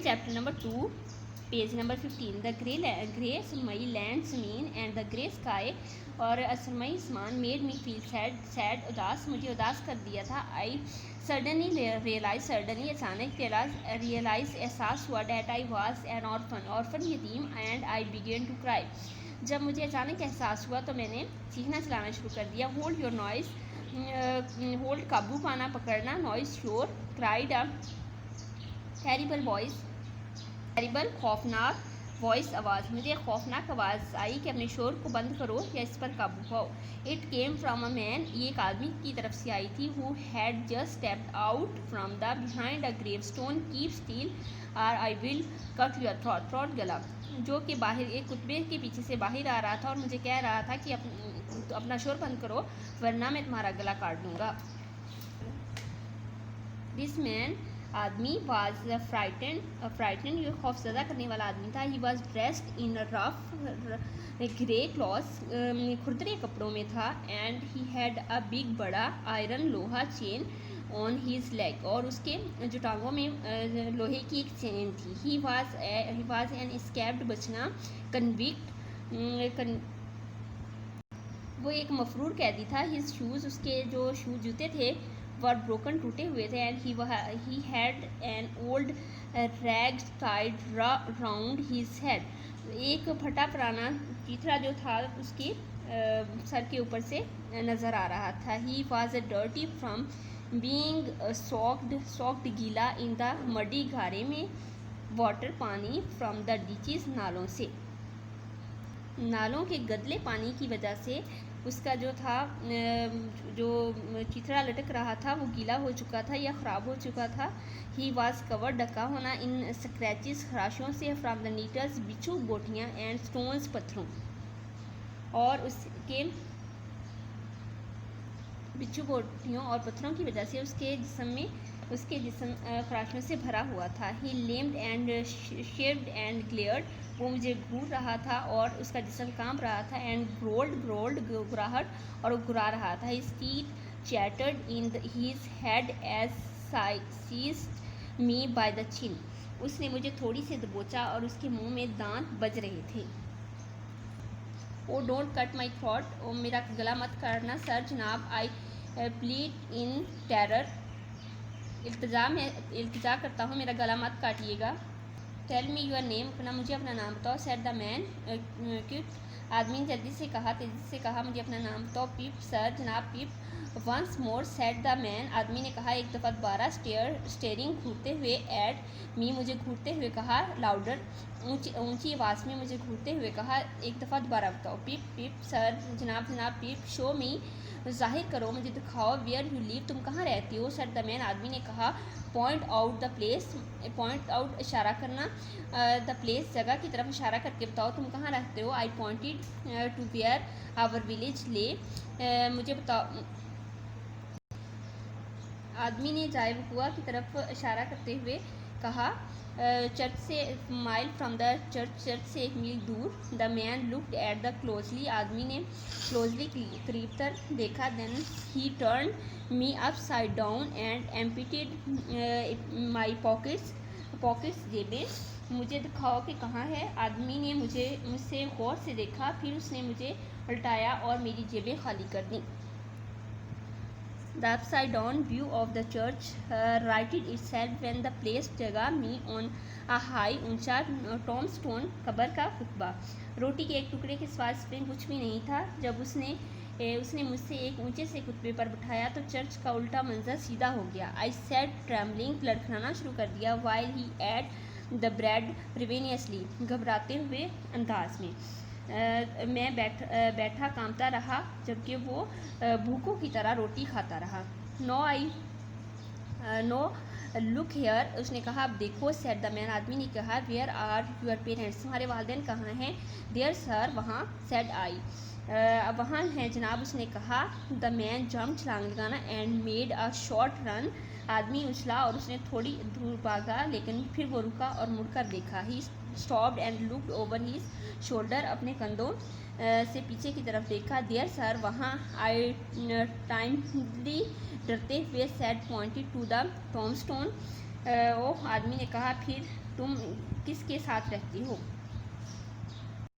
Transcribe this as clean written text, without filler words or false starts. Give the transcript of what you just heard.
chapter number 2, page number 15. The grey surmai lands mean and the grey sky और असरमई आसमान made me feel sad उदास, मुझे उदास कर दिया था. आई सडनली अचानक रियलाइज एहसास हुआ that I was an orphan यतीम and I began to cry. जब मुझे अचानक एहसास हुआ तो मैंने चीखना चलाना शुरू कर दिया. होल्ड योर नॉइस, होल्ड काबू पाना, पकड़ना. नॉइस शोर, cried a terrible voice, terrible खौफनाक वॉइस आवाज़. मुझे एक खौफनाक आवाज़ आई कि अपने शोर को बंद करो या इस पर काबू पाओ. It came from a man, ये एक आदमी की तरफ से आई थी. Who had just stepped out from the behind a grave stone. Keep still or I will cut your throat, गला. जो कि बाहर एक कुत्ते के पीछे से बाहर आ रहा था और मुझे कह रहा था कि अपना शोर बंद करो वरना मैं तुम्हारा गला काट दूंगा. दिस मैन, आदमी, वाज फ्राइटेंड, ये खौफजदा करने वाला आदमी था. He was dressed in rough grey clothes, खुरदरे कपड़ों में था. And he had a big, बड़ा आयरन, लोहा चेन ऑन हीज लेग, और उसके जो टांगों में लोहे की एक चेन थी. ही वाज एन एस्केप्ड बचना कन्विक्ट, वो एक मफरूर कैदी था. हिज शूज़, उसके जो जूते थे वर ब्रोकन, टूटे हुए थे. And he had an old rag tied round his head, एक फटा पुराना चीथड़ा जो था उसके सर के ऊपर से नज़र आ रहा था. He was a dirty from being socked, गीला इन द मडी, गारे में. वाटर, पानी. फ्रॉम द डीचीज, नालों से, नालों के गदले पानी की वजह से उसका जो था जो चिथड़ा लटक रहा था वो गीला हो चुका था या ख़राब हो चुका था. ही वाज कवर, ढका होना. इन स्क्रैचेस, खराशों से. फ्राम द नीटल्स, बिच्छू, बोटियाँ. एंड स्टोन्स, पत्थरों, और उसके बिच्छू, बोटियों और पत्थरों की वजह से उसके जिस्म खराशों से भरा हुआ था. ही लेम्ड एंड शेव्ड एंड ग्लेयर्ड, वो मुझे घूर रहा था और उसका जिस्म कांप रहा था. एंड ग्रोल्ड, गुराहट, और वो गुरा रहा था. His teeth chattered in his head as seized me by the chin, उसने मुझे थोड़ी से दबोचा और उसके मुंह में दांत बज रहे थे. Oh don't cut my throat, oh मेरा गला मत काटना. सर जनाब, आई प्लीड इन टेरर, इल्तिजा करता हूँ, मेरा गला मत काटिएगा. टेल मी योर नेम, मुझे अपना नाम बताओ. सेड द मैन क्विक, आदमी ने तेज़ी से कहा मुझे अपना नाम बताओ. पिप, सर जनाब, Pip. Once more, said the man, आदमी ने कहा एक दफ़ा दोबारा. स्टेयरिंग, घूरते हुए. एट मी, मुझे घूरते हुए कहा. लाउडर, ऊंची आवाज़ में मुझे घूरते हुए कहा. एक दफ़ा दोबारा बताओ. पिप, सर जनाब, पिप. शो मी, ज़ाहिर करो, मुझे दिखाओ. वेयर यू लिव, तुम कहाँ रहती हो. सेड द मैन, आदमी ने कहा. Point out the place, point out, इशारा करना. द प्लेस, जगह की तरफ इशारा करके बताओ तुम कहाँ रहते हो. I pointed to where our village lay, मुझे बताओ. आदमी ने जायबुआ की तरफ इशारा करते हुए कहा. चर्च से माइल फ्रॉम द चर्च से एक मील दूर. The man looked at the closely, आदमी ने क्लोजली करीब तर देखा. Then he turned me upside down and emptied my pockets, जेबें. मुझे दिखाओ कि कहाँ है. आदमी ने मुझसे गौर से देखा, फिर उसने मुझे उल्टाया और मेरी जेबें खाली कर दी. The upside down view of the church righted itself when the place जगह me on a high, ऊंचा. tombstone, कब्र का खुतबा. रोटी के एक टुकड़े के सिवा स्प्रिंग कुछ भी नहीं था. जब उसने मुझसे एक ऊंचे से खुतबे पर बिठाया तो चर्च का उल्टा मंजर सीधा हो गया. आई सेड ट्रैम्बलिंग, लड़खड़ाना शुरू कर दिया. While he ate the bread ravenously, घबराते हुए अंदाज में. मैं बैठा कांपता रहा जबकि वो भूखों की तरह रोटी खाता रहा. नो लुक हेयर, उसने कहा अब देखो. सेड द मैन, आदमी ने कहा. वेयर आर योर पेरेंट्स, तुम्हारे वालिदैन कहाँ हैं. देयर सर, वहाँ. सेड आई, वहाँ हैं जनाब, उसने कहा. द मैन जंप, छलांग लगाना. And made a short run, आदमी उछला और उसने थोड़ी दूर भागा लेकिन फिर वो रुका और मुड़कर देखा. He stopped and looked over his shoulder, अपने कंधों से पीछे की तरफ देखा. देयर सर, वहाँ. आई टाइमली, डरते हुए. सेड पॉइंटेड टू द टॉम्बस्टोन, वो आदमी ने कहा, फिर तुम किसके साथ रहती हो?